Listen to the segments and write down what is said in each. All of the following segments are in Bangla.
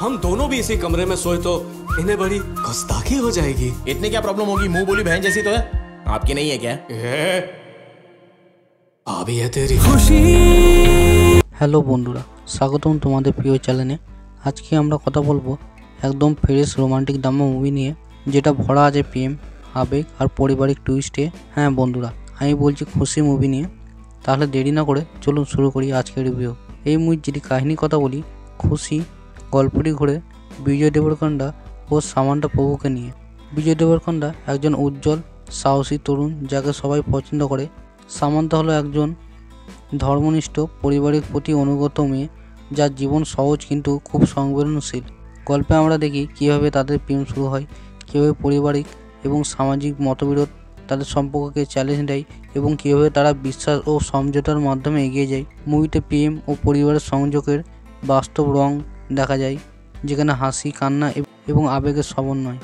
हम दोनों भी इसी कमरे में सोए तो इन्हें बड़ी गुस्ताखी हो जाएगी। इतनी क्या प्रॉब्लम होगी? मुंह बोली बहन जैसी तो है, आपकी नहीं है क्या? भाभी है तेरी। হ্যালো বন্ধুরা, স্বাগতম তোমাদের প্রিয় চ্যানেলে। আজকে আমরা কথা বলবো একদম ফ্রেশ রোমান্টিক ড্রামা মুভি নিয়ে, যেটা ভরা আছে প্রেম, আবেগ আর পারিবারিক টুইস্টে। হ্যাঁ বন্ধুরা, আমি বলছি খুশি মুভি নিয়ে। তাহলে দেরি না করে চলুন শুরু করি আজকের রিভিউ। এই মুভির যদি কাহিনীর কথা বলি, খুশি গল্পটি ঘুরে বিজয় দেবরকোন্ডা ও সামান্থা প্রভুকে নিয়ে। বিজয় দেবরকোন্ডা একজন উজ্জ্বল সাহসী তরুণ যাকে সবাই পছন্দ করে। সামান্থা হলো একজন ধর্মনিষ্ঠ পরিবারের প্রতি অনুগত মেয়ে, যার জীবন সহজ কিন্তু খুব সংবেদনশীল। গল্পে আমরা দেখি কীভাবে তাদের প্রেম শুরু হয়, কীভাবে পারিবারিক এবং সামাজিক মতবিরোধ তাদের সম্পর্ককে চ্যালেঞ্জ দেয় এবং কীভাবে তারা বিশ্বাস ও সমঝোতার মাধ্যমে এগিয়ে যায়। মুভিতে প্রেম ও পরিবারের সংযোগের বাস্তব রং দেখা যায়, যেখানে হাসি, কান্না এবং আবেগের সমন্বয়।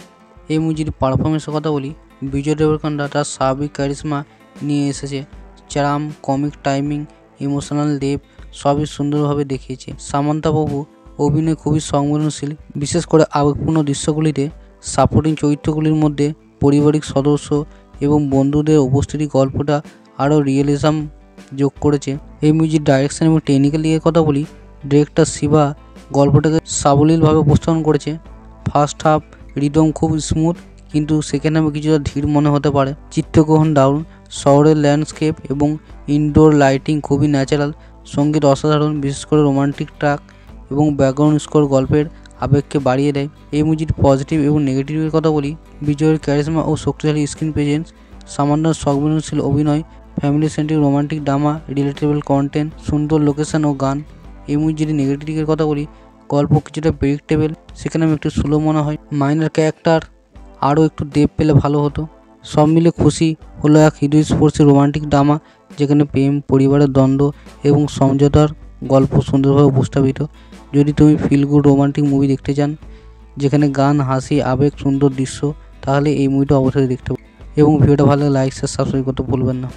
এই মুভির পারফরমেন্সের কথা বলি, বিজয় দেবরকোন্ডা তার স্বাভাবিক ক্যারিশমা নিয়ে এসেছে। Charm, comic timing, emotional depth সবই সুন্দরভাবে দেখিয়েছে। সামান্থা প্রভু অভিনয় খুবই সংবেদনশীল, বিশেষ করে আবেগপূর্ণ দৃশ্যগুলিতে। সাপোর্টিং চরিত্রগুলির মধ্যে পারিবারিক সদস্য এবং বন্ধুদের উপস্থিতি গল্পটা আরও রিয়েলিজম যোগ করেছে। এই মুভির ডাইরেকশন এবং টেকনিক্যাল দিকের কথা বলি, ডিরেক্টর শিবা গল্পটাকে সাবলীলভাবে উপস্থাপন করেছে। ফার্স্ট হাফ রিদম খুব স্মুথ, কিন্তু সেকেন্ড হাফে কিছুটা ধীর মনে হতে পারে। চিত্রগ্রহণ দারুণ, শহরের ল্যান্ডস্কেপ এবং ইনডোর লাইটিং খুবই ন্যাচারাল। সঙ্গীত অসাধারণ, বিশেষ করে রোমান্টিক ট্র্যাক এবং ব্যাকগ্রাউন্ড স্কোর গল্পের আবেগকে বাড়িয়ে দেয়। এই মুভির পজিটিভ এবং নেগেটিভের কথা বলি, বিজয়ের ক্যারিশমা ও শক্তিশালী স্ক্রিন প্রেজেন্স, সামান্থার সংবেদনশীল অভিনয়, family centric romantic drama, relatable content, সুন্দর লোকেশন ও গান। এই মুভির যদি নেগেটিভ দিকের কথা বলি, গল্প কিছুটা প্রেডিক্টেবল, সেখানে আমি একটু স্লো মনে হয়। মাইনর ক্যারেক্টার আরও একটু ডেপ পেলে ভালো হতো। সব মিলে খুশি হলো এক হৃদয়স্পর্শী রোমান্টিক ড্রামা, যেখানে প্রেম, পরিবারের দ্বন্দ্ব এবং সমঝোতার গল্প সুন্দরভাবে উপস্থাপিত। যদি তুমি ফিল গুড রোমান্টিক মুভি দেখতে চান, যেখানে গান, হাসি, আবেগ, সুন্দর দৃশ্য, তাহলে এই মুভিটা অবশ্যই দেখতে পারো। এবং ভিডিওটা ভালো লাগলে লাইক, শেয়ার, সাবস্ক্রাইব করতে ভুলবেন না।